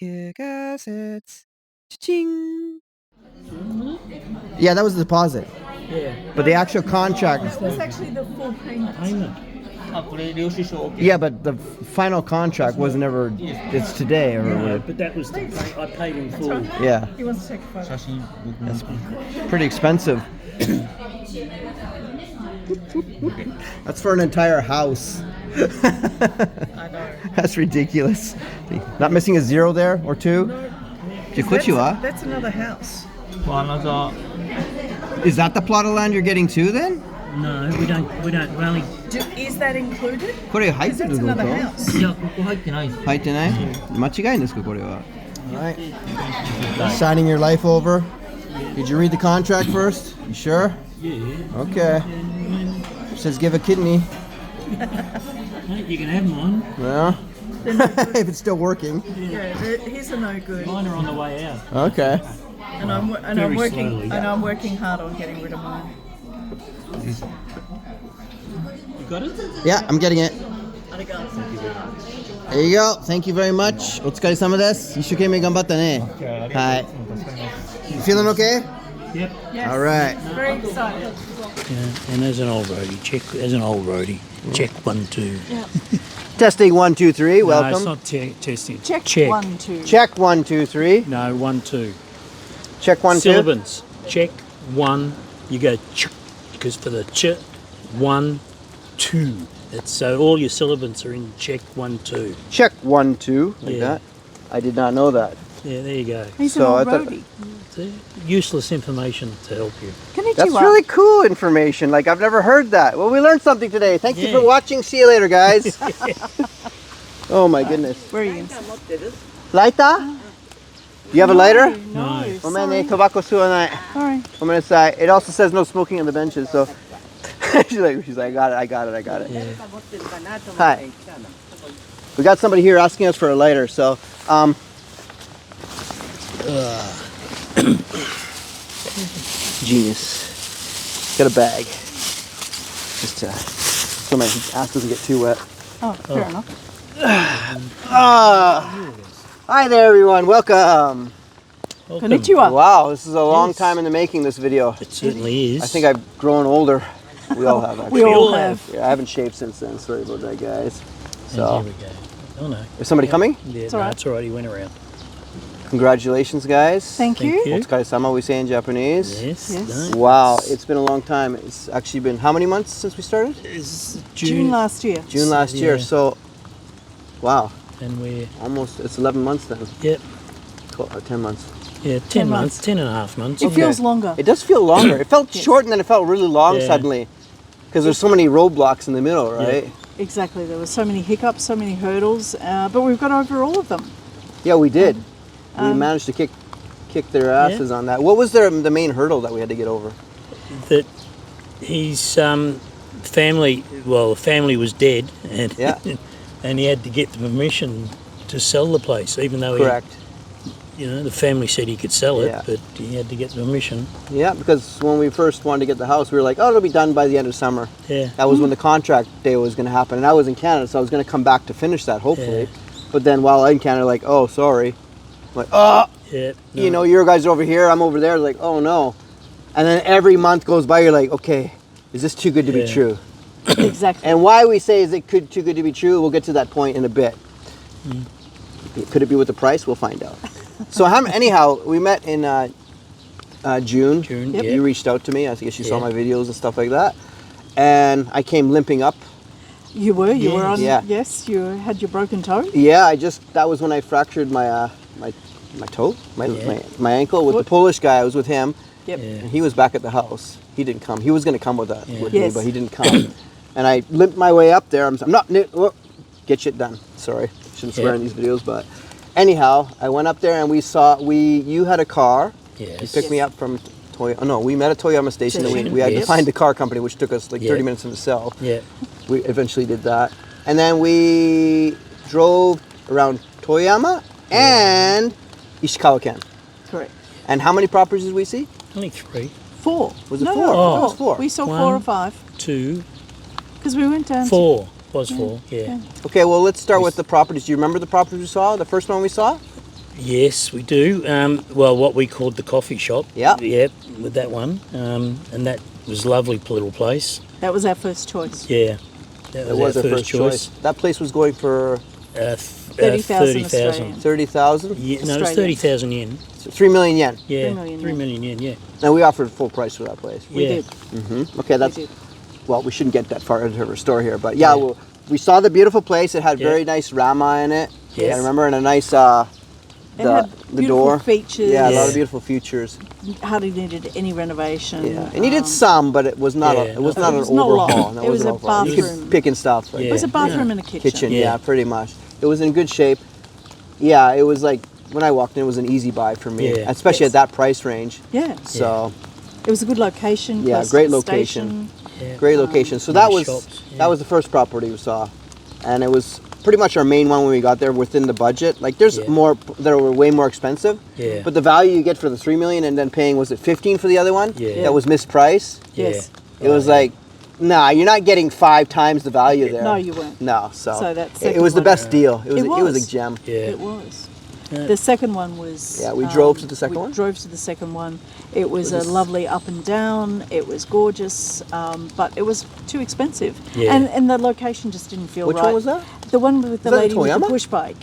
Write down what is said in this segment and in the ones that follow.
KICKASSETS. Cha-ching. Yeah, that was the deposit. Yeah. But the actual contract. That's actually the full payment. Yeah, but the final contract wasn't ever. It's today or. No, but that was I paid in full. Yeah. He wants to take a photo. That's pretty expensive. That's for an entire house. I know. That's ridiculous. Not missing a zero there or two? That's another house. Is that the plot of land you're getting to then? No, we don't. We only. Is that included? これ入ってる That's の another か house. いや、ここ入ってないです。入ってない間違いですかこれは Alright. Signing your life over. Did you read the contract first? You sure? Yeah. Okay. It says give a kidney. Mate, you can have mine. Well, if it's still working. Yeah, here's a no good. Mine are on the way out. Okay. And I'm Very working slowly. and I'm working hard on getting rid of mine. You got it? Yeah, I'm getting it. Arigato. There you go. Thank you very much. お疲れ様です。一生懸命頑張ったね。はい。You feeling okay? Yep. Yes. All right. Very excited. Yeah, and as an old roadie, check 1, 2. Yeah. Testing 1, 2, 3. Welcome. No, it's not testing. Check 1, 2. Check 1, 2, 3. No, 1, 2. Check 1, 2. Syllabants. Check 1. You go ch, because for the ch, 1, 2. It's so all your syllabants are in check 1, 2. Check 1, 2. Like Yeah. that. I did not know that. Yeah, there you go. He's So an I old thought- roadie. It's useless information to help you. Konnichiwa. That's really cool information. Like I've never heard that. Well, we learned something today. Thank you Yeah. for watching. See you later, guys. Oh my goodness. Where are you? Lighter? Do you have a lighter? No. Oh man, they tobacco suanai. Sorry. I'm gonna say it also says no smoking on the benches, so she's like, I got it. Yeah. Hi. We got somebody here asking us for a lighter, so genius. Got a bag. Just so my ass doesn't get too wet. Oh, fair enough. Hi there everyone, welcome. Welcome. Konnichiwa. Wow, this is a long Yes. time in the making, this video. It certainly is. I think I've grown older. We all have actually. We all have. Yeah, I haven't shaved since then. Sorry about that, guys. And there So, we go. Oh no. is somebody coming? Yeah, It's no, all right. it's all right. He went around. Congratulations, guys. Thank you. you. Otsukaresama, we say in Japanese. Yes. Yes. No. Wow, it's been a long time. It's actually been how many months since we started? It's June last year. June last year. Yeah. So, wow, And we're almost it's 11 months then. yep. 10 months. Yeah, 10 months, 10 and a half months. It feels longer. It does feel longer. It felt Yes. short and then it felt really long Yeah. suddenly, because there's so many roadblocks in the middle, right? Exactly. There were so many hiccups, so many hurdles, but we've got over all of them. Yeah, we did. We managed to kick their asses on that. What was the main hurdle that we had to get over? That his family, the family was dead, and Yeah. and he had to get the permission to sell the place, even though Correct. the family said he could sell it, Yeah. but he had to get the permission. Yeah, because when we first wanted to get the house, we were like, oh, it'll be done by the end of summer. Yeah. That was when the contract day was going to happen. And I was in Canada, so I was going to come back to finish that, hopefully. Yeah. But then while in Canada, like, oh, sorry. I'm like, oh, Yeah. you know, your guys are over here, I'm over there. Like, oh, no. And then every month goes by, you're like, okay, is this too good to be Yeah. true? Exactly. And why we say is it too good to be true, we'll get to that point in a bit. Could it be with the price? We'll find out. So anyhow, we met in June. June, Yep. yeah. You reached out to me. I guess you saw Yeah. my videos and stuff like that. And I came limping up. You were on. Yeah. Yes, you had your broken toe. Yeah, that was when I fractured my toe, my ankle with the Polish guy. I was with him. Yep. Yeah. And he was back at the house. He didn't come. He was going to come with me, Yes. but he didn't come. And I limped my way up there. I'm not get shit done. Sorry, shouldn't swear Yeah. in these videos, but anyhow, I went up there and you had a car. Yes. You picked me up from Toyama. Oh, no, we met at Toyama Station. And we had to Yes. find the car company, which took us like Yeah. 30 minutes in itself. Yeah. We eventually did that. And then we drove around Toyama and Ishikawa-ken. Correct. And how many properties did we see? Only 3, 4. Was it No, 4? No, Oh, it was 4. We saw 4 or One. 5 2, because we went down. 4. Was 4. Yeah. Okay, well, let's start with the properties. Do you remember the properties we saw? The first one we saw? Yes, we do. Well, what we called the coffee shop. Yeah. Yeah, with that one. And that was a lovely little place. That was our first choice. Yeah. That It was our our first choice. That place was going for 30,000 Australian. 30,000. Yeah, no, it was Australian. 30,000 yen. 3 million yen. Yeah, 3 million 3 yen. million yen, yeah. And we offered full price for that place. We Yeah. did. Okay, that's We did. well. We shouldn't get that far into her store here, but yeah, Yeah. well, we saw the beautiful place. It had Yeah. very nice rama in it. Yes. I remember, and a nice It had the beautiful door. features. Yeah, a lot Yeah. of beautiful features. Hardly needed any renovation. Yeah, and you did some, but it was not. Yeah, it was no, not it an was not a lot. overhaul. That It was wasn't a an overhaul. You bathroom. could pick and stuff. Like Yeah. It was a bathroom and a kitchen. kitchen. Yeah. Yeah. pretty much. It was in good shape. Yeah, it was like when I walked in, it was an easy buy for me, Yeah. especially Yes. at that price range. Yeah. So It was a good location. Yeah, close to great the location. station. Yeah. great location. So nice that was shops, yeah. that was the first property we saw, and it was pretty much our main one when we got there within the budget. Like there's Yeah. more that were way more expensive. Yeah. But the value you get for the 3 million and then paying, was it 15 for the other one? Yeah. That was mispriced. Yeah. Yes. It was like, nah, you're not getting 5 times the value there. No, you weren't. No, so, So that it second was the one- best deal. It was, It it was a was. gem. Yeah. It was. Yeah. The second one was. Yeah, we drove to the second one? We drove to the second one. It was a Was this- lovely up and down. It was gorgeous, but it was too expensive. Yeah. And the location just didn't feel Which right. one was that? The one with the that lady with the Toyama? push bike.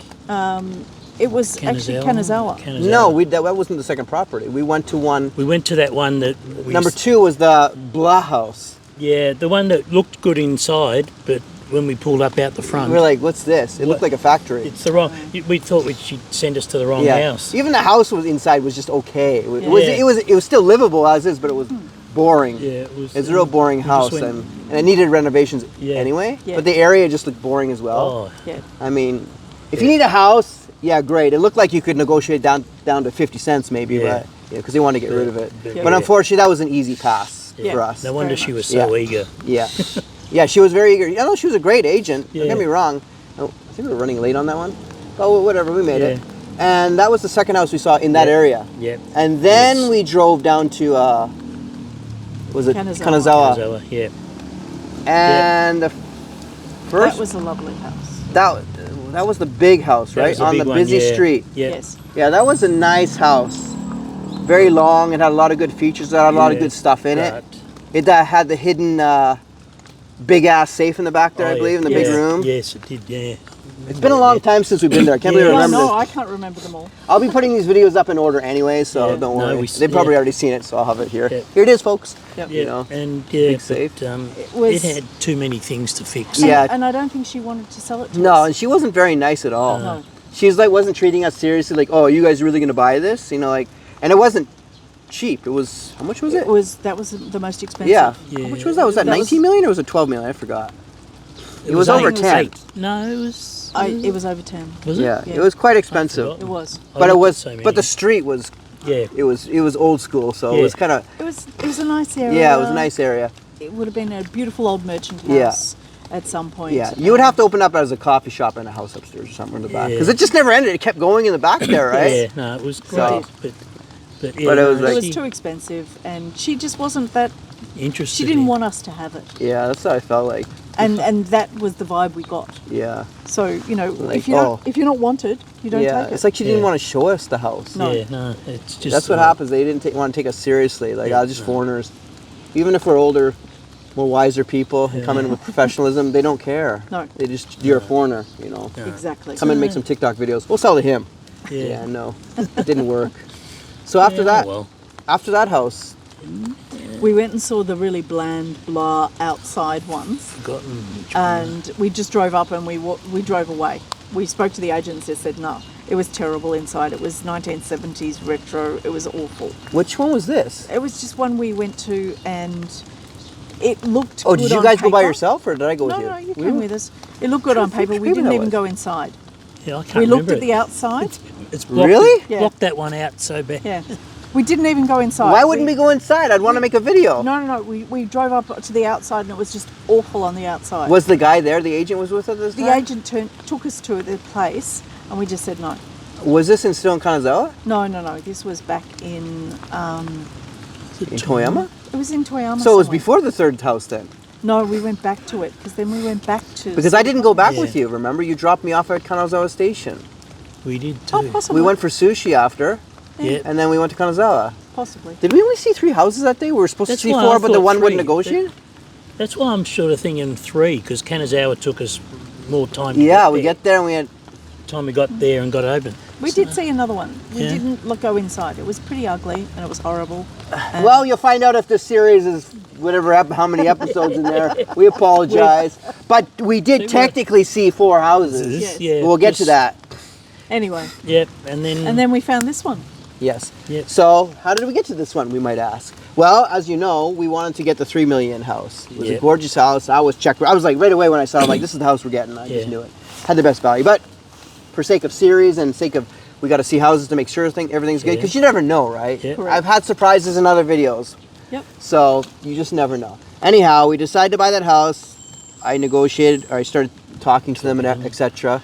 It was actually Kanazawa. No, that wasn't the second property. We went to one. We went to that one that we Number 2 was the Blah House. Yeah, the one that looked good inside, but when we pulled up out the front, We were like, what's this? It looked like a factory. it's the wrong. We thought she'd send us to the wrong Yeah. house. Even the house was inside was just okay. It was, Yeah. it was still livable as is, but it was boring. Yeah, it was. It's a real boring we just house, went- and it needed renovations Yeah. anyway. Yeah. But the area just looked boring as well. Oh, Yeah. I mean, if you need a house, yeah, great. It looked like you could negotiate down to 50 cents maybe, Yeah. but because they wanted to get rid of it. Yeah. But unfortunately, that was an easy pass Yeah. for us. no wonder Very she was much. so Yeah. eager. Yeah, yeah, she was very eager. I know she was a great agent. Don't Yeah. get me wrong. I think we were running late on that one. Oh, well, whatever, we made it. Yeah. And that was the second house we saw in that Yeah. area. Yeah. And then Yes. we drove down to was it Kanazawa. Kanazawa? Zoa, yeah. And the first That was a lovely house. that was the big house, That right? was a On big the one, busy yeah. street. Yeah. Yes. Yeah, that was a nice house. Very long. It had a lot of good features. It had a lot of Yeah. good stuff in Right. it. It had the hidden big ass safe in the back there, I Oh, believe, in the yeah. big room. Yes, it did. Yeah. It's been a long time since we've been there. I can't Yeah. believe I Yeah, remember no, this. I can't remember them all. I'll be putting these videos up in order anyway, so Yeah. don't No, worry. we- They've probably yeah. already seen it, so I'll have it here. Yeah. Here it is, folks. Yep. Yeah, You know, and yeah, big safe. but, It was- it had too many things to fix. Yeah. And I don't think she wanted to sell it to No, us. and she wasn't very nice at all. No. She's like wasn't treating us seriously. Like, oh, you guys really gonna buy this? You know, like, and it wasn't cheap. It was how much was it? That was the most expensive. Yeah. Yeah. How much was that? Was that That was- 19 million or was it 12 million? I forgot. It was over 10. No, it was. It was over 10. Was it? Yeah, Yeah. it was quite expensive. forgot. It was. I But it looked was, at so many. but the street was, Yeah. it was old school, so it Yeah. was kind of, It was a nice area. yeah, it was a nice area. It would have been a beautiful old merchant Yeah. house at some point. Yeah, you would have to open up as a coffee shop and a house upstairs or something in the back Yeah. because it just never ended. It kept going in the back there, right? Yeah, no, it was great, So- but yeah, But it was no, like- It was she- too expensive, and she just wasn't that. interested. She didn't in- want us to have it, Yeah, that's what I felt like. and that was the vibe we got. Yeah, So Like, if you're not wanted, you don't yeah. take it. It's like she didn't Yeah. want to show us the house. No. Yeah, no, it's just. That's what happens. They didn't want to take us seriously. Like, Yeah, just no. foreigners. Even if we're older, more wiser people who come in with professionalism, they don't care. No. They just, you're a foreigner, you know. Exactly. Come in and make some TikTok videos. We'll sell to him. Yeah. Yeah, no, it didn't work. So after Yeah, that, well, after that house, We went and saw the really bland, blah outside ones, forgotten. which and we just drove up and we drove away. We spoke to the agent and they said no. It was terrible inside. It was 1970s retro. It was awful. which one was this? It was just one we went to and it looked Oh, good did you on guys go by paper. yourself or did I go No, with you? no, you We came were- with us. It looked good on paper. We Which didn't that even was? go inside. Yeah, I can't We looked remember at the it. outside. It's blocked, Really? Yeah. blocked that one out so bad. Yeah. We didn't even go inside. Why wouldn't we go inside? I'd want to make a video. No. We drove up to the outside and it was just awful on the outside. Was the guy there? The agent was with us this the time? agent took us to the place and we just said no. Was this still in Kanazawa? No. This was back in. In Toyama? It was in Toyama. So it was somewhere. before the third house then? No, we went back to it because then we went back to. Because I didn't go back Yeah. with you, remember? You dropped me off at Kanazawa Station. We did Oh, too. possibly. We went for sushi after, Yeah. and then we went to Kanazawa. Possibly. Did we only see 3 houses that day? We were supposed That's to see why 4, I but the thought one wouldn't 3. negotiate? That's why I'm sort of thinking 3, because Kanazawa took us more time. Yeah, to we get there and we had... time we got there and got open. We did see another one. We Yeah. didn't go inside. It was pretty ugly and it was horrible. And Well, you'll find out if this series is whatever, how many episodes in there. We apologize. But we did technically see 4 houses. Yes. Yeah, We'll get to just- that. anyway, Yep, and and then we found this one. Yes. Yep. So, how did we get to this one, we might ask? Well, as you know, we wanted to get the 3 million house. It was a Yep. gorgeous house. I was like, right away when I saw it, I'm like, this is the house we're getting. I just Yeah. knew it. Had the best value. But for sake of series and sake of, we got to see houses to make sure everything's good. Yeah. Because you never know, right? Yeah. Correct. I've had surprises in other videos. Yep. So, you just never know. Anyhow, we decided to buy that house. I negotiated, or I started talking to them, and etc.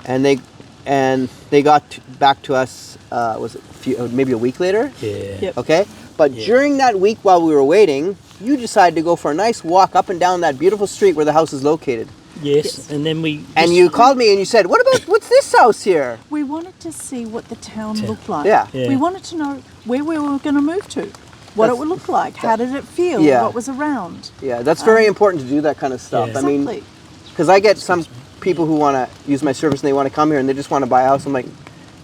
And they got back to us, was it maybe a week later? yeah. Yep. Okay? But Yeah. during that week while we were waiting, you decided to go for a nice walk up and down that beautiful street where the house is located. Yes, and then we... And you called me and you said, what's this house here? We wanted to see what the town looked like. Yeah. Yeah. We wanted to know where we were going to move to, what That's- it would look like, how did it feel, Yeah. what was around. Yeah, that's very important to do that kind of stuff. Yeah. I mean, Exactly. because I get some people who want to use my service and they want to come here and they just want to buy a house. I'm like,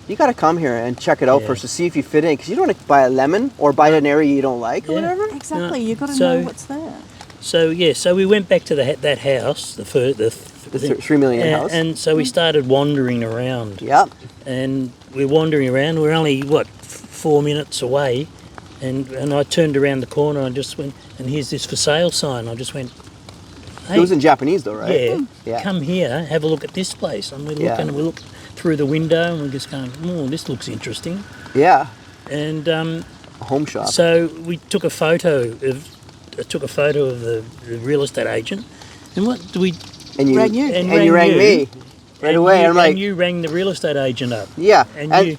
you got to come here and check it out Yeah. first to see if you fit in. Because you don't want to buy a lemon or buy an area you don't like or Yeah. whatever. Exactly. No, You've got to so- know what's there. So, yeah, so we went back to that house, the 3 million house. And so we started wandering around. Yep. And we're wandering around. We're only, 4 minutes away. And I turned around the corner and just went, and here's this for sale sign. I just went, hey, It was in Japanese though, right? yeah, Yeah. come here, have a look at this place. And we look Yeah. and we look through the window and we're just going, oh, this looks interesting. Yeah. And A home shop. so we took a photo of the real estate agent. And what do we... And you Rang you. and you rang me right away. You, I'm like, and you rang the real estate agent up. yeah. And, And you...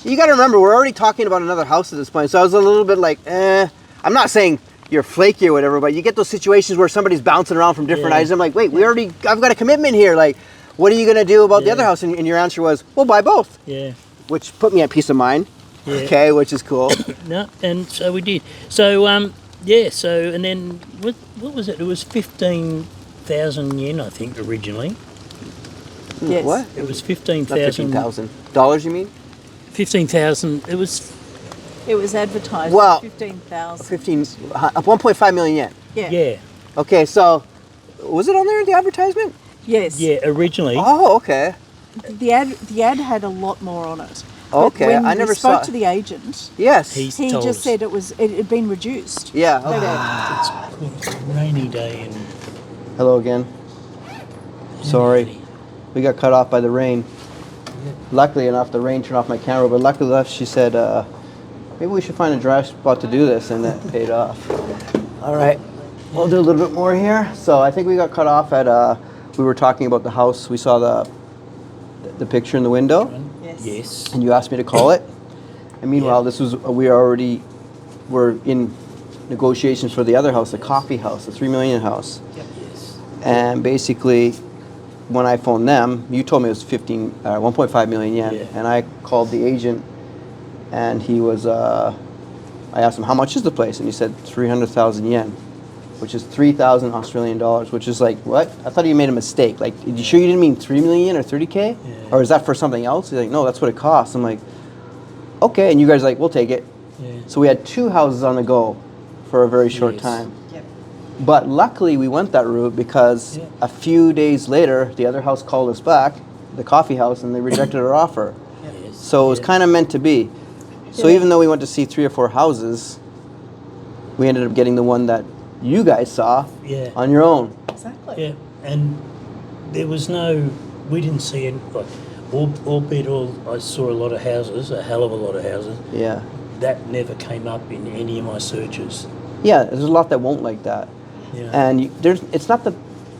you got to remember, we're already talking about another house at this point. So I was a little bit like, I'm not saying you're flaky or whatever, but you get those situations where somebody's bouncing around from different Yeah. items. I'm like, wait, I've got a commitment here. Like, what are you going to do about the Yeah. other house? And your answer was, we'll buy both, Yeah. which put me at peace of mind. Yeah. Okay, which is cool. No, and so we did. So, yeah, so, and then, what was it? It was 15,000 yen, I think, originally. Yes. What? It was Not 15,000. $15,000, you mean? 15,000, it was, It was advertised Well, at 15,000. 1.5 million yen. Yeah. yeah, Okay, so was it on there in the advertisement? Yes. yeah, originally. Oh, okay. The ad had a lot more on it. But Okay, when I never we spoke saw- to the agent, Yes. He's he told just us. said it had been reduced. Yeah. That Okay. ad. It's a rainy day in... Hello again. Sorry. We got cut off by the rain. Luckily enough, the rain turned off my camera, but luckily enough, she said, maybe we should find a dry spot to do this, and that paid off. All right, we'll do a little bit more here. So I think we got cut off at, we were talking about the house. We saw the picture in the window, Yes. Yes. and you asked me to call it. And meanwhile, this was, we're in negotiations for the other house, the coffee house, the 3 million house. Yes. And basically, when I phoned them, you told me it was 1.5 million yen, Yeah. and I called the agent, and he was, I asked him, how much is the place? And he said 300,000 yen, which is 3,000 Australian dollars, which is like, what? I thought you made a mistake. Like, are you sure you didn't mean 3 million or 30K? Yeah. Or is that for something else? He's like, no, that's what it costs. I'm like, okay, and you guys are like, we'll take it. Yeah. So we had 2 houses on the go for a very short Yes. time. Yep. But luckily we went that route because Yeah. a few days later, the other house called us back, the coffee house, and they rejected our offer. Yes. So it was Yeah. kind of meant to be. So Yeah. even though we went to see 3 or 4 houses, we ended up getting the one that you guys saw Yeah. on your own. Exactly. Yeah, and there was no, we didn't see any, like, albeit I saw a lot of houses, a hell of a lot of houses. Yeah. That never came up in any of my searches. Yeah, there's a lot that won't like that. Yeah. And it's not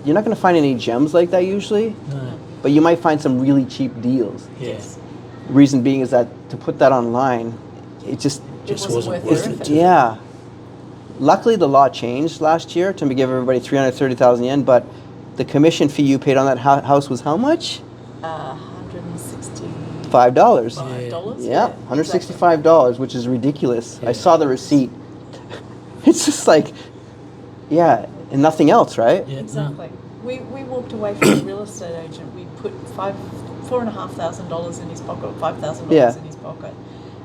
you're not going to find any gems like that usually, No. but you might find some really cheap deals. Yeah. The reason being is that to put that online, it just Just wasn't wasn't worth worth it. it. yeah. Luckily, the law changed last year to give everybody 330,000 yen, but the commission fee you paid on that house was how much? 160. $5. $5. Yeah, $165, which is ridiculous. I saw the receipt. It's just like, yeah, and nothing else, right? Yeah, Exactly. We walked away from the real estate agent. We put $4,500 in his pocket, $5,000 Yeah. in his pocket,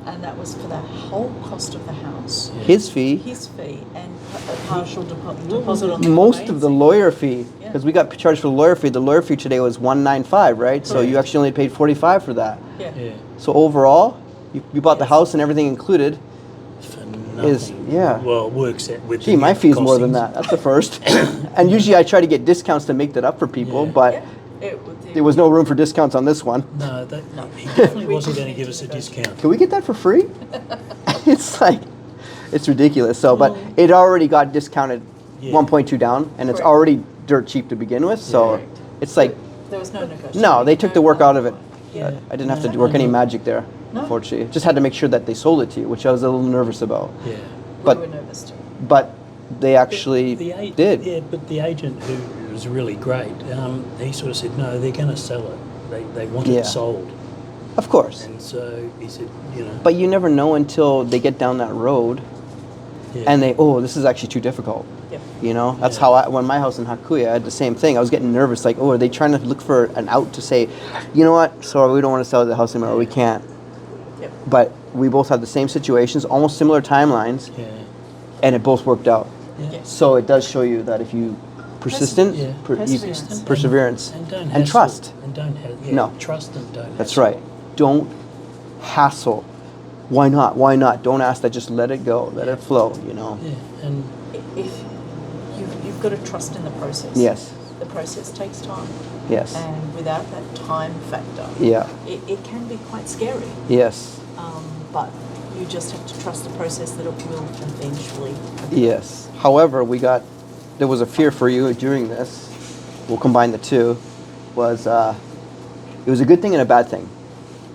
and that was for the whole cost of the house, His fee, his fee, and a partial deposit on the most of the conveyancing. lawyer fee, Yeah. because we got charged for the lawyer fee. The lawyer fee today was $195, right? So you Correct. actually only paid $45 for that. Yeah. Yeah. So overall, you bought the house and everything included. For Is- nothing. yeah. Well, it works out with Gee, my fee's more than costings. that. That's the first. And usually I try to get discounts to make that up for people, Yeah. but Yeah. there was no room for discounts on this one. No, he definitely We wasn't didn't going to give need us to a negotiate. discount. Can we get that for free? It's like, it's ridiculous. So, but it already got discounted Yeah. 1.2 down, and it's Correct. already dirt cheap to begin with. So Yeah. it's like, There was no negotiation. no, they took the work out of it. Yeah. I didn't have to No, work any no. magic there, No. unfortunately. Just had to make sure that they sold it to you, which I was a little nervous about. Yeah. But- we were nervous too. But they actually The did. Yeah, but the agent who was really great, he sort of said, no, they're going to sell it. They want Yeah. it sold. Of course. And so he said, you know. But you never know until they get down that road Yeah. and this is actually too difficult. Yep. You know, that's Yeah. how when my house in Hakuya, I had the same thing. I was getting nervous, like, are they trying to look for an out to say, you know what, sorry, we don't want to sell the house anymore, we can't. Yep. But we both had the same situations, almost similar timelines, Yeah. and it both worked out. Yeah. Yes. So it does show you that if you persistent, Yeah. Perseverance. perseverance, And don't and hassle. trust. And don't have, No. trust and don't That's hassle. right. Don't hassle. Why not? Why not? Don't ask that. Just let it go. Let it flow. You know. Yeah. And If you've got to trust in the process. Yes. The process takes time, Yes. and without that time factor, Yeah. it can be quite scary. Yes. But you just have to trust the process that it will eventually. Yes. However, there was a fear for you during this. We'll combine the two. It was a good thing and a bad thing.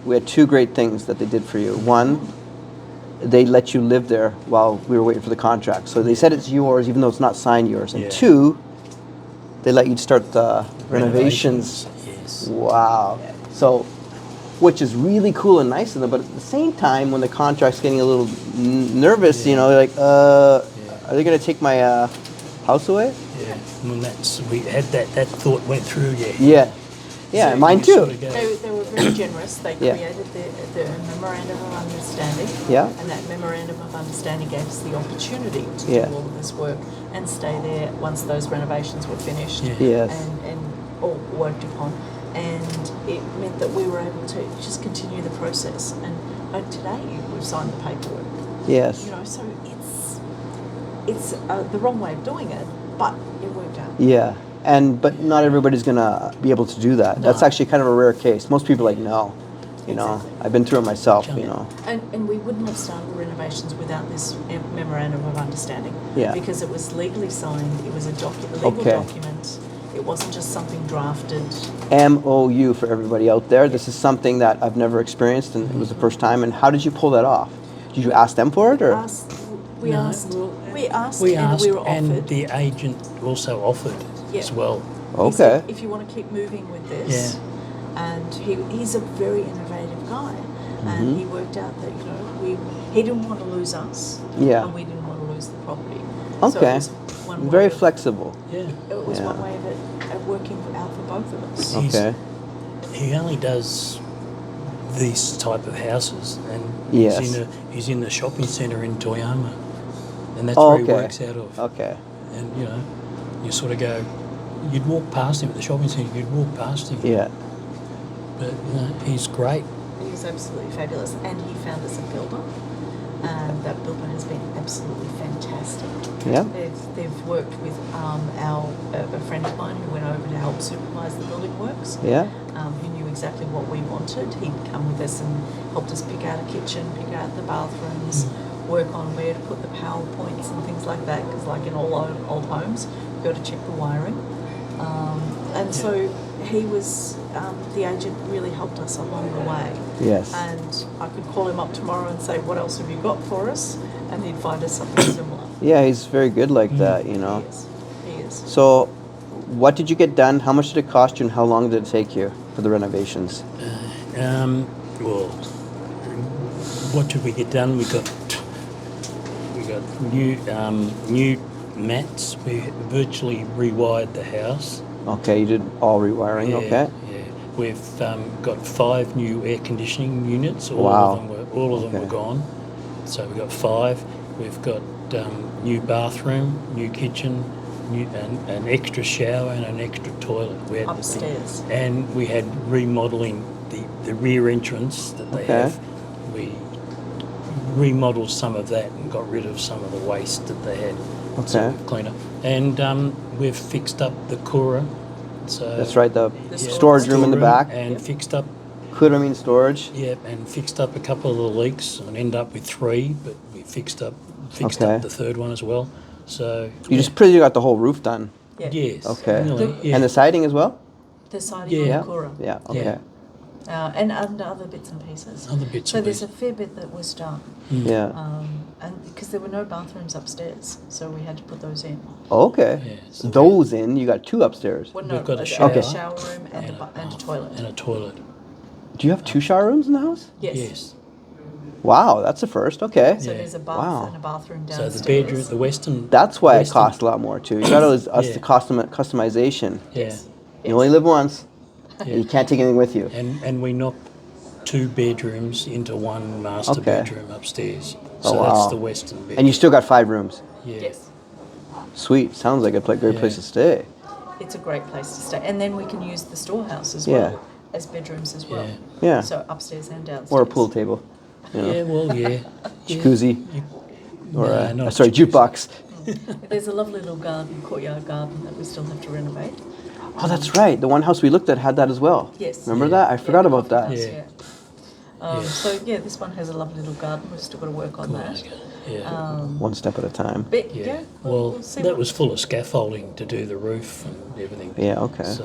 We had two great things that they did for you. One, they let you live there while we were waiting for the contract. So they said it's yours, even though it's not signed yours. And Yeah. two, they let you start the renovations. Yes. Wow. So, which is really cool and nice of them, but at the same time, when the contract's getting a little nervous, you know, they're like, are they going to take my house away? Yeah. Well, we had that thought went through. Yeah. Yeah. Yeah, So mine you too. sort of go, They were very generous. They Yeah. created the memorandum of understanding. Yeah. And that memorandum of understanding gave us the opportunity to Yeah. do all of this work and stay there once those renovations were finished. Yeah. Yes. And all worked upon. And it meant that we were able to just continue the process. And today we've signed the paperwork. Yes. You know, so it's the wrong way of doing it, but it worked out. Yeah. But not everybody's going to be able to do that. That's No. actually kind of a rare case. Most people are like, no. You know, Exactly. I've been through it myself, Yeah. you know. And we wouldn't have started renovations without this memorandum of understanding. Yeah. Because it was legally signed, it was a legal Okay. document, it wasn't just something drafted. MOU for everybody out there. This is something that I've never experienced, and it was the first time. And how did you pull that off? Did you ask them for it, or? We No, asked, well, we asked, we and asked, we were offered. and the agent also offered Yeah. as well. He said, Okay. if you want to keep moving with this, and he's a very innovative guy, Mm-hmm. and he worked out that he didn't want to lose us, Yeah. and we didn't want to lose the property. So it Okay. was one way Very of- flexible. Yeah. It was Yeah. one way of it working out for both of us. He's- Okay. He only does these type of houses, and Yes. he's in the shopping centre in Toyama, and that's Oh, where he okay. works out of. Okay. And you sort of go, you'd walk past him at the shopping centre, you'd walk past him, Yeah. but he's great. He was absolutely fabulous, and he found us a builder, and that builder has been absolutely fantastic. Yeah. They've worked with a friend of mine who went over to help supervise the building works. Yeah. Who knew exactly what we wanted. He'd come with us and helped us pick out a kitchen, pick out the bathrooms, work on where to put the power points and things like that. Because, like in all old homes, you've got to check the wiring. And so he was the agent. Really helped us along the way. Yes. And I could call him up tomorrow and say, "What else have you got for us?" And he'd find us something similar. Yeah, he's very good like that, you know. He is. So, what did you get done? How much did it cost you, and how long did it take you for the renovations? well, what did we get done? We got new mats. We virtually rewired the house. Okay, you did all rewiring. Yeah, Okay. yeah. We've got 5 new air conditioning units. All Wow. of them Okay. were gone. So we got 5. We've got new bathroom, new kitchen, an extra shower and an extra toilet. We had Upstairs. and we had remodeling the rear entrance that they Okay. have. We remodeled some of that and got rid of some of the waste that they had. So Okay. we've cleaned up. And we've fixed up the Kura. So That's right, the The storage room in the back. And fixed up, Could mean storage. and fixed up a couple of the leaks and ended up with 3, but we fixed up Okay. the third one as well. So You just pretty got the whole roof done. Yeah. yes, Okay. really, yeah. And the siding as well? The siding Yeah. on the Kura. Yeah, okay. And other bits and pieces. Other bits So and there's a pieces. fair bit that was done. Yeah. And because there were no bathrooms upstairs, so we had to put those in. Okay. Yeah, so Those in, you got 2 upstairs. Well, no, We've got a a shower. shower room and a toilet. And a toilet. Do you have 2 shower rooms in the house? Yes. Yes. Wow, that's a first. Okay. So Yeah. there's a bath Wow. and a bathroom So downstairs. the bedroom, the western. That's why it western- costs a lot more too. You got all this Yeah. the customization. Yeah. You only live once. Yeah. You can't take anything with you. And we knocked 2 bedrooms into 1 master Okay. bedroom upstairs. Oh, So wow. that's the western bedroom. And you still got 5 rooms. Yeah. Yes. Sweet. Sounds like a great place to stay. It's a great place to stay. And then we can use the storehouse as Yeah. well as bedrooms as well. Yeah. Yeah. So upstairs and downstairs. Or a pool table. You know, Yeah, well, yeah. jacuzzi. Or No, a, not a sorry, jacuzzi. jukebox. There's a lovely little garden, courtyard garden that we still have to renovate. Oh, that's right. The one house we looked at had that as well. Yes. Remember Yeah. that? I forgot about that. House, Yeah. yeah. Yeah. So yeah, this one has a lovely little garden. We've still got to work on that. Yeah. One step at a time. But Yeah. yeah, Well, we'll see that what- was full of scaffolding to do the roof and everything. Yeah, okay. So,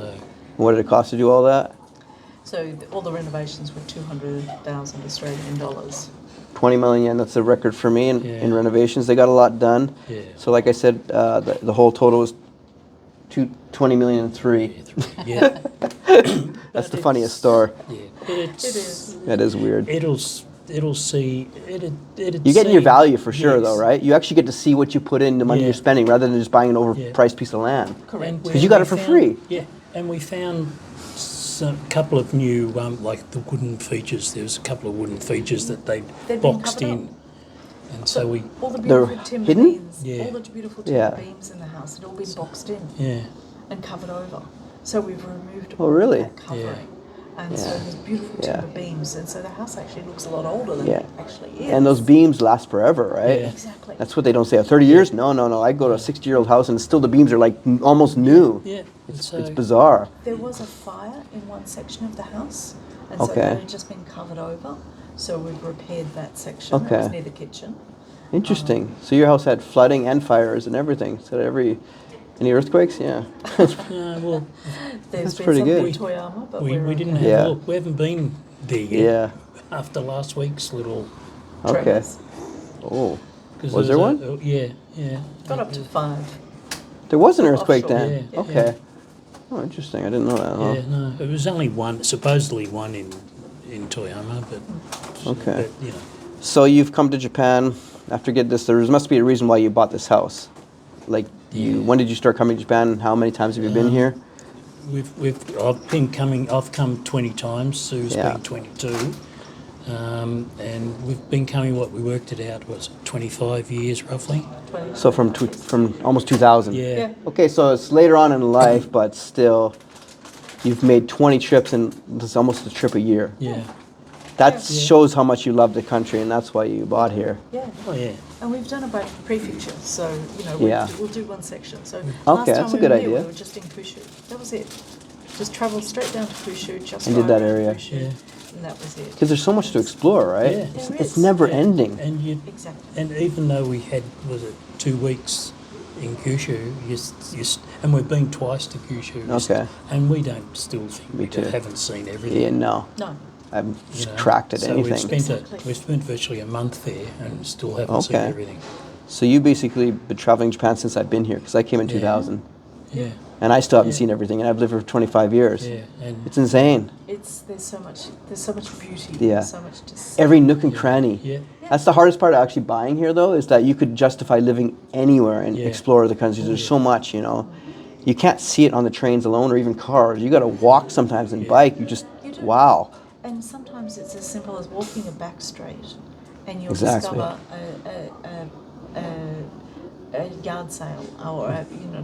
What did it cost to do all that? So all the renovations were 200,000 Australian dollars. 20 million yen, that's a record for me in Yeah. renovations. They got a lot done. yeah. So like I said, the whole total was 20 million and 3. Yeah. That's the funniest store. Yeah. It's, It is. That is weird. It'll see. It'd You're getting your see- value for sure, yes. though, right? You actually get to see what you put in, the money Yeah. you're spending, rather than just buying an Yeah. overpriced piece of land. Correct. Because you got it for free. Yeah, and we found a couple of new, like the wooden features. There was a couple of wooden features that they'd They'd been boxed covered in, and so we, all the They're beautiful timber hidden? beams, Yeah. all the beautiful timber Yeah. beams in the house had all been boxed in yeah, and covered over. So we've removed Oh, all really? that covering. And so Yeah. there's beautiful Yeah. timber beams, and so the house actually looks a lot older than Yeah. it actually is. And those beams last forever, right? Yeah. Exactly. That's what they don't say. 30 years? No, no, no. I go to a 60-year-old house and still the beams are like almost new. yeah. And so It's bizarre. There was a fire in one section of the house, and so Okay. that had just been covered over. So we've repaired that section. That was Okay. near the kitchen. Interesting. So your house had flooding and fires and everything. So any earthquakes? Yeah. well, There's That's been pretty some good. in Toyama, but we we're didn't okay. have Yeah. a look. We haven't been there yet. Yeah. After last week's little. Okay. Tremors. Oh. 'cause Was there a- one? yeah, yeah. Got up to 5. There was an Offshore. earthquake then. Yeah. Okay. Oh, interesting. I didn't know that. Huh? Yeah, no, it was only one. Supposedly one in Toyama, but Okay. But, you know, So you've come to Japan after get this. There must be a reason why you bought this house. Like, Yeah. when did you start coming to Japan? How many times have you been here? I've come 20 times. Sue's Yeah. been 22, and we've been coming. What we worked it out was 25 years roughly. 20. So from almost 2000. Yeah, Yeah. Okay, so it's later on in life, but still, you've made 20 trips, and it's almost a trip a year. yeah. That Yeah. shows how much you love the country, and that's why you bought here. Yeah. Oh yeah. And we've done a bunch of prefectures, so, Yeah. we'll do one section. So Okay, last time that's a we good were here, idea. we were just in Kyushu. That was it. Just travelled straight down to Kyushu, just And did right that around area. Kyushu, Yeah. and that was it. Because there's so much to explore, right? Yeah. It's, There it's is. never Yeah. ending. Exactly. Exactly. And even though we had 2 weeks in Kyushu, and we've been twice to Kyushu. Okay. And we don't still think Me we too. haven't seen everything. Yeah, no. No. I haven't you know. cracked at So anything. Exactly. We've spent virtually a month there and still haven't seen Okay. everything. So you basically been traveling Japan since I've been here, because I came in Yeah. 2000. Yeah. And I still haven't seen everything, and I've lived here for 25 years. Yeah, and It's insane. There's so much beauty. Yeah. There's so much to see. Every nook and cranny. yeah, That's the hardest part of actually buying here, though, is that you could justify living anywhere and Yeah. explore the country. There's so much, you know. You can't see it on the trains alone or even cars. You got to walk sometimes and bike. You just, You do. wow. And sometimes it's as simple as walking a back street, and you'll Exactly. discover a yard sale, or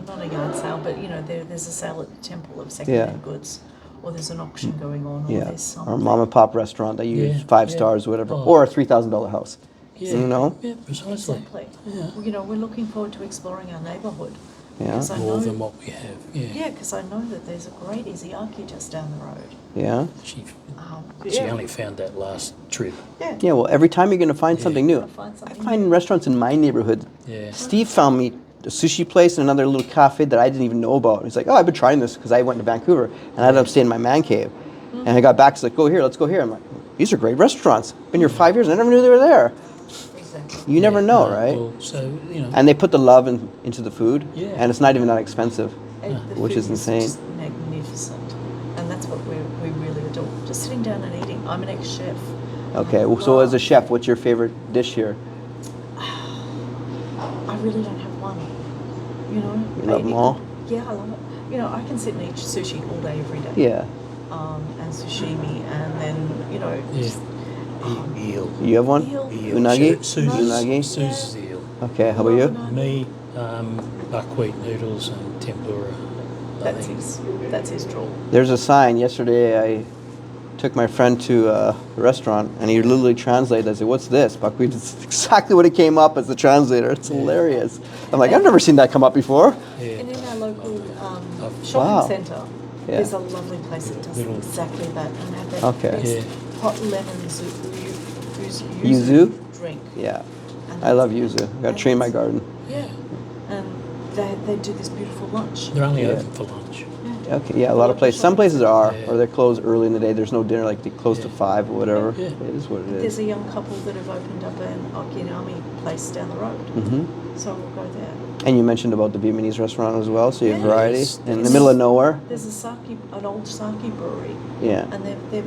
not a yard sale, but there's a sale at the Temple of Secondhand Goods, or there's an auction going on, or Yeah. there's something. Or a mom and pop restaurant that you use Yeah, 5 yeah. stars or whatever. Oh. Or a $3,000 house. yeah, You know? yeah, precisely. Exactly. Yeah. We're looking forward to exploring our neighbourhood. Yeah. Because I More know, than what we have. Yeah. yeah, because I know that there's a great Izayaki just down the road. Yeah. She Yeah. only found that last trip. Yeah. Yeah, well, every time you're going to find something new. Gotta find I something find new. restaurants in my neighborhood. Yeah. Steve found me a sushi place and another little cafe that I didn't even know about. He's like, oh, I've been trying this because I went to Vancouver and I ended up staying in my man cave. And I got back, he's like, go here, let's go here. I'm like, these are great restaurants. Been here 5 years, I never knew they were there. Exactly. You never Yeah, know, no, right? Well, so, And they put the love into the food, Yeah. and it's not even that expensive. And the Which food is insane. Just magnificent, and that's what we really adore. Just sitting down and eating. I'm an ex-chef. Okay, so as a chef, what's your favorite dish here? I really don't have one. You know. You love them all? Yeah, I love it. I can sit and eat sushi all day, every day. Yeah. And sashimi, and then Yeah. just, Eel. You have one? Eel. Unagi? Sue's Unagi? Sue's eel. Okay, how about you? Me, buckwheat noodles and tempura. I think. That's his draw. There's a sign. Yesterday I took my friend to a restaurant and he literally translated. I said, what's this? Buckwheat. It's exactly what it came up as the translator. It's hilarious. I'm like, I've never seen that come up before. Yeah. And in our local Wow. shopping centre, Yeah. there's a lovely place that does Little- exactly that, and have that Okay. best Yeah. hot lemon Yuzu? drink. Yeah. And I love that's- yuzu. I've got a tree in my garden. Yeah, and they do this beautiful lunch. They're only Yeah. open for lunch. Yeah. Okay, yeah, a lot of places. Some places are, Yeah. or they're closed early in the day. There's no dinner, like they close to Yeah. 5 or whatever. Yeah. It is what it There's is. a young couple that have opened up an Okinami place down the road, Hmm. so we'll go there. And you mentioned about the Vietnamese restaurant as well, so you have Yeah. variety. Yes, In the yes. middle of nowhere. There's an old sake brewery, Yeah. and they've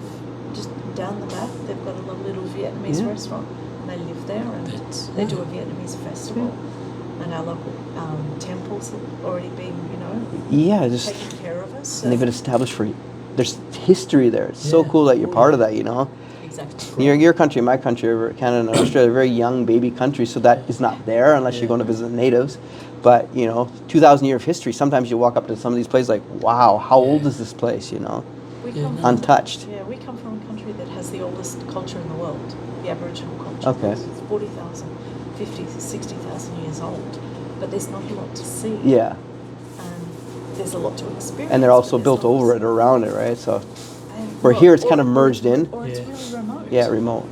just down the back they've got a lovely little Vietnamese Yeah. restaurant, and they live there, and That's- they do a Vietnamese festival, and our local temples have already been, Yeah, just taking care of us. and they've been established for. There's history there. It's so Yeah. cool that you're part of that. You know, Exactly. your country, my country, Canada and Australia, are very young baby countries, so that is not there unless you're going to visit the natives. But 2,000 years of history. Sometimes you walk up to some of these places like, wow, how old is this place? We Yeah, come no. from, Untouched. yeah, we come from a country that has the oldest culture in the world, the Aboriginal culture. Okay. It's 40,000, 50, 60,000 years old, but there's not a lot to see. Yeah, And there's a lot to experience. and they're also but built there's not- over it or around it, right? So And- where here it's kind of merged in. Or it's Yeah. really remote. Yeah, remote.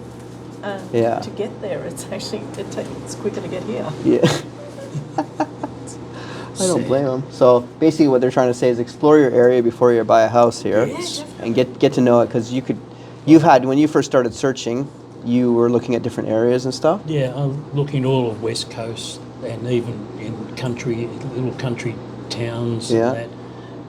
And Yeah. to get there, it's actually, it's quicker to get here. Yeah. I don't blame them. So basically, what they're trying to say is explore your area before you buy a house here, Yes. and get to know it because you've had when you first started searching, you were looking at different areas and stuff. Yeah, I'm looking all of West Coast and even in little country towns Yeah. and that.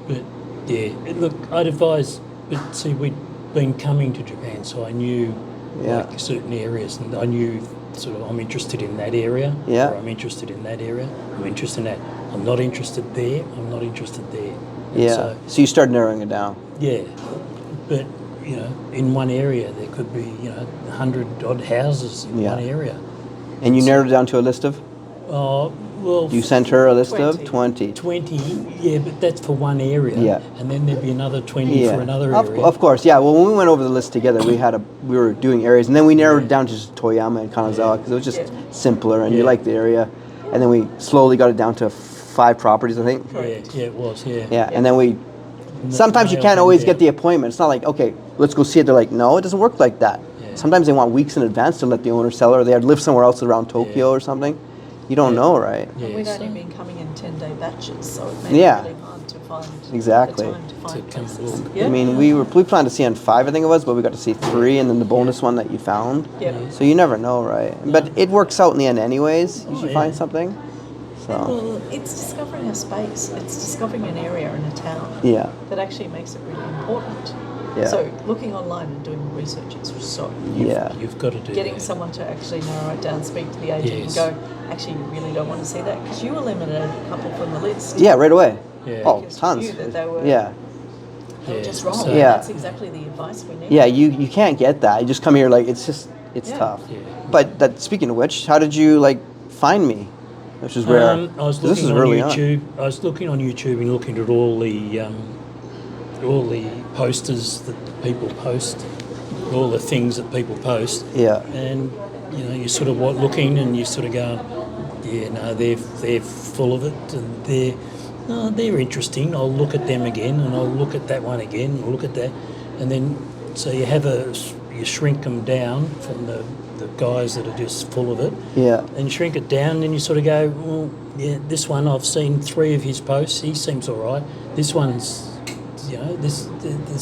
But yeah, look, I'd advise, but see, we'd been coming to Japan, so I knew Yeah. like certain areas, and I knew sort of I'm interested in that area, Yeah. or I'm interested in that area, I'm interested in that. I'm not interested there, I'm not interested there. And Yeah. So you start narrowing it down. yeah, but in one area there could be 100 odd houses in Yeah. one area. And you narrowed it down to a list of. Well, You sent her a list of 20. 20. 20, yeah, but that's for one area. Yeah. And then there'd be another 20 Yeah. for another Of, area. of course, yeah. Well, when we went over the list together, we were doing areas, and then we narrowed it down to just Toyama and Kanazawa because it was just Yeah. simpler, and you Yeah. liked the area. And then we slowly got it down to 5 properties, I think. Yeah, it was, yeah. Yeah, and then we. Sometimes you can't always get the appointment. It's not like, okay, let's go see it. They're like, no, it doesn't work like that. Yeah. Sometimes they want weeks in advance to let the owner sell, or they had lived somewhere else around Tokyo Yeah. or something. You don't Yeah. know, right? Yeah, And we'd so- only been coming in 10-day batches, so it made Yeah. it really hard to find Exactly. the time to find come places. along. Yeah. I mean, we planned to see on 5, I think it was, but we got to see 3, and then the bonus one that you found. Yeah. So you never know, right? But it works out in the end, anyways. You Oh, should yeah. find something. So Well, it's discovering a space. It's discovering an area in a town yeah, that actually makes it really important. yeah, So looking online and doing research is so yeah. You've got to do getting that. someone to actually narrow it down, speak to the agent Yes. and go, actually, you really don't want to see that because you eliminated a couple from the list. Yeah, right away. Yeah. Oh, Because you tons. knew that they were- Yeah, They were Yeah, just wrong. so- And Yeah. that's exactly the advice we need. yeah. You can't get that. You just come here like it's Yeah. tough. Yeah. But that speaking of which, how did you like find me? Which is rare. I was 'Cause this is looking on early YouTube. I was looking on YouTube and looking at all the posters that people post, all the things that people post, Yeah, and you sort of looking and you sort of go, yeah, no, they're full of it, and they're interesting. I'll look at them again, and I'll look at that one again, I'll look at that, and then so you shrink them down from the guys that are just full of it. yeah, And you shrink it down, and you sort of go, well, yeah, this one I've seen 3 of his posts. He seems all right. This one's, this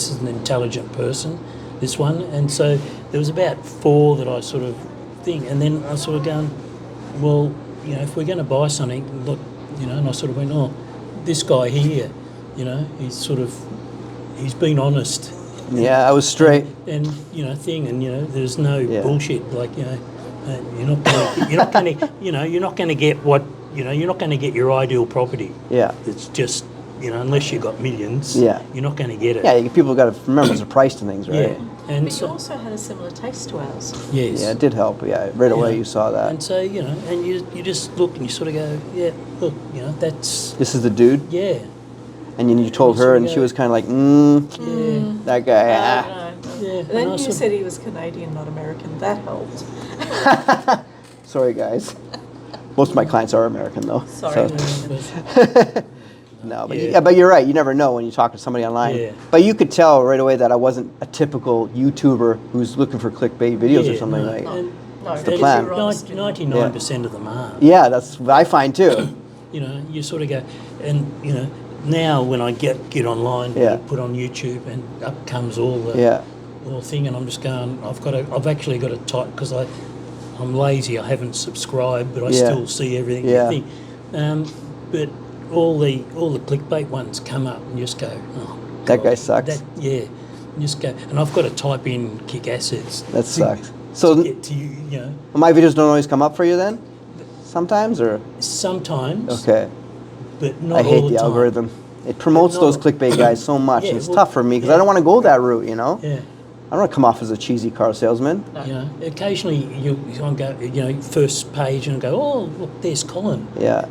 is an intelligent person. This one, and so there was about 4 that I sort of think, and then I sort of going, well, if we're going to buy something, look, and I sort of went, oh, this guy here, he's been honest. yeah. I was straight. And there's no Yeah. bullshit. Like you're not going to get what you're not going to get your ideal property. Yeah, It's just unless you got millions. Yeah. You're not going to get it. yeah. People got to remember there's a price to things, right? Yeah. And But you so also had a similar taste to ours. yes. Yeah, it did help. Yeah, right away Yeah. you saw that. And so and you just look and you sort of go, yeah, look, that's This is the dude, yeah, and you told her, and she was kind of like, yeah, that guy. I Ah. don't know. yeah. And then And I you sort of- said he was Canadian, not American. That helped. Sorry, guys. Most of my clients are American, though. Sorry. but- No, but Yeah. but you're right. You never know when you talk to somebody online. Yeah. But you could tell right away that I wasn't a typical YouTuber who's looking for clickbait videos or Yeah, something no, like. and No, the because plan. you're honest in that. 99% of them are. Yeah, that's what I find too. You sort of go, and now when I get online, Yeah. you put on YouTube, and up comes all the Yeah, all thing, and I'm just going, I've actually got to type because I'm lazy. I haven't subscribed, but I Yeah. still see everything. Yeah. You think. But all the clickbait ones come up, and you just go, oh, That God, guy sucks. Yeah, you just go, and I've got to type in kick assets. that to- sucks. To So get to you, my videos don't always come up for you then? Sometimes, or sometimes, okay. but not I hate all the time. algorithm. It promotes But those not- clickbait guys so much, Yeah, and it's well, tough for me because yeah. I don't want to go that route. You know, Yeah. I don't want to come off as a cheesy car salesman. Occasionally you go, first page and go, oh, look, there's Colin, Yeah,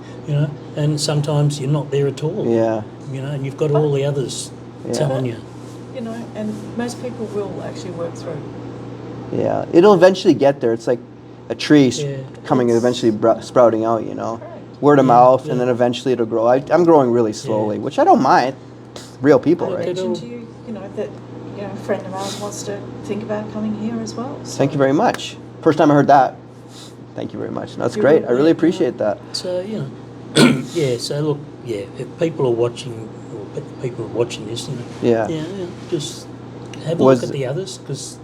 and sometimes you're not there at all, yeah, and you've got all the others Yeah. telling you. And most people will actually work through. yeah. It'll eventually get there. It's like a tree Yeah. coming and eventually sprouting out. Correct. Word of Yeah, mouth, yeah. and then eventually it'll grow. I'm growing really slowly, Yeah. which I don't mind. Real people, Look, right? it'll- Mentioned to you, that a friend of ours wants to think about coming here as well. So Thank you very much. First time I heard that. Thank you very much. That's You're great. I welcome. really appreciate that. So yeah. So look, if people are watching, or people are watching this, Yeah. just have a Was- look at the others because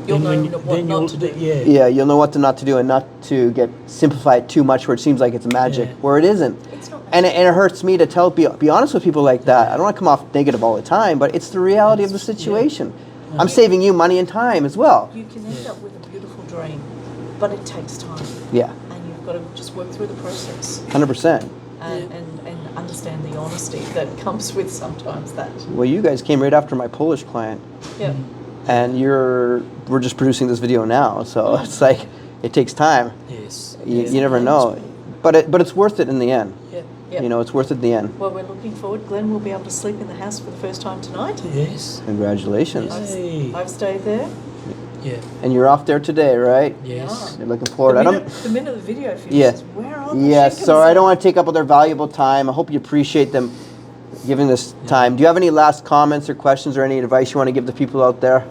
You'll know what not to do. Yeah, Yeah, you'll know what to not to do and not to get simplified too much where it seems like it's magic, Yeah. where it isn't. It's not And it hurts me to be honest with people like that. I don't want to come off negative all the time, but it's the reality of the situation. I'm saving you money and time as well. You can end up with a beautiful dream, but it takes time. Yeah, And you've got to just work through the process 100%. and understand the honesty that comes with sometimes that. Well, you guys came right after my Polish client, Yeah. and we're just producing this video now, so it's like it takes time. yes, You never know, but it's worth it in the end. Yeah. It's worth it in the end. Well, we're looking forward. Glenn will be able to sleep in the house for the first time tonight. yes, Congratulations. Yay. I've stayed there. yeah, And you're off there today, right? yes. You're looking forward. The minute the video finishes, Yeah. where are the Yes, chickens? so I don't want to take up all their valuable time. I hope you appreciate them giving this time. Do you have any last comments or questions or any advice you want to give the people out there?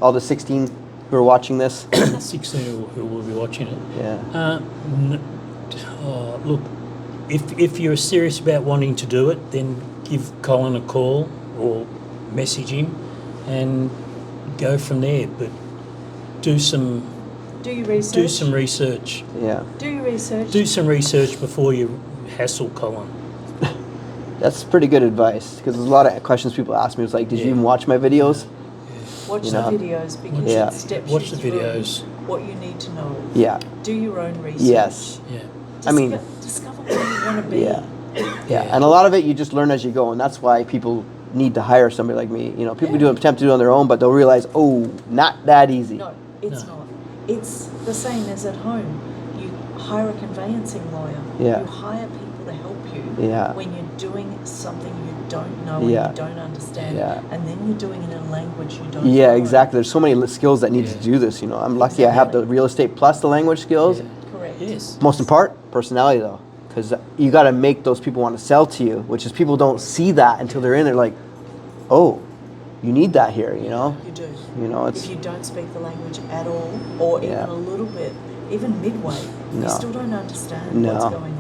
All the 16 who are watching this? 16 who will be watching it. Yeah. Look, if you're serious about wanting to do it, then give Colin a call or message him and go from there. But do some Do your research. Do some research. Yeah. Do your research. Do some research before you hassle Colin. That's pretty good advice because there's a lot of questions people ask me. It's like, did you even watch my videos? Watch You the know. videos because Yeah. it steps Watch you the through videos. what you need to know. Yeah. Do your own research. Yes. Yeah. I mean- discover what you want to be. Yeah. Yeah. And a lot of it you just learn as you go, and that's why people need to hire somebody like me. You know, people do attempt to do it on their own, but they'll realize, oh, not that easy. No, it's No. not. It's the same as at home. You hire a conveyancing lawyer. Yeah. You hire people to help you Yeah. when you're doing something you don't know and Yeah. you don't understand. Yeah. And then you're doing it in a language you don't Yeah, know. exactly. There's so many skills that need to do this. You know, I'm lucky I have the real estate plus the language skills. Yeah. Correct. Yes. Most important, personality though, because you got to make those people want to sell to you, which is people don't see that until they're in there. Like, oh, you need that here. You know, You do. you know, it's If you don't speak the language at all, or Yeah. even a little bit, even midway, No. you still don't understand No. what's going on.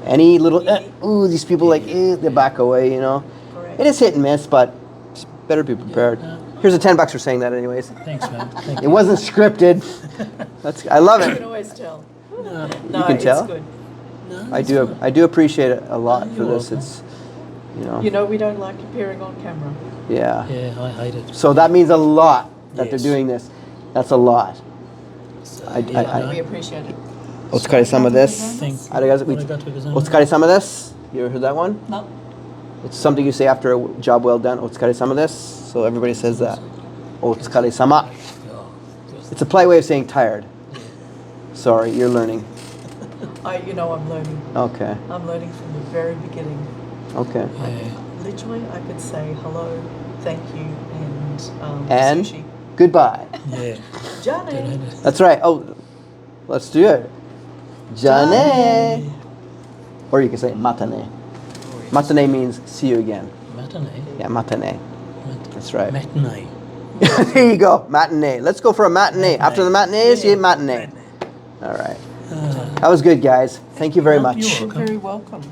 any little ooh, these people like they back away. You know, Correct. it is hit and miss, but just better be prepared. Yeah. Here's a $10 for saying that, anyways. Thanks, man. Thank It you. wasn't scripted. I love You it. can always tell. No, No, can it's tell? good. no, I do appreciate it a lot No, for you're this. welcome. It's you know, You know we don't like appearing on camera. yeah. Yeah, I hate it. So that means a lot that Yes. they're doing this. That's a lot. So, I- yeah, We no. appreciate it. お疲れ様です。 Thank you. ありがとうございます。お疲れ様です。You ever heard that one? No. It's something you say after a job well done. お疲れ様です. So everybody says that. お疲れ様. It's a polite way of saying tired. Sorry, you're learning. You know I'm learning. Okay. I'm learning from the very beginning. Okay. Yeah. Literally, I could say hello, thank you, and And sushi. goodbye. Yeah. Johnny. That's right. Oh, let's do it. Jane. Or you can say matane. Matane means see you again. Matinee. Yeah, matane. That's right. Matinee. There you go. Matinee. Let's go for a matinee. After the matinees, you Yeah. eat matinee. All right. That was good, guys. Thank you very You're much. welcome. You're very welcome.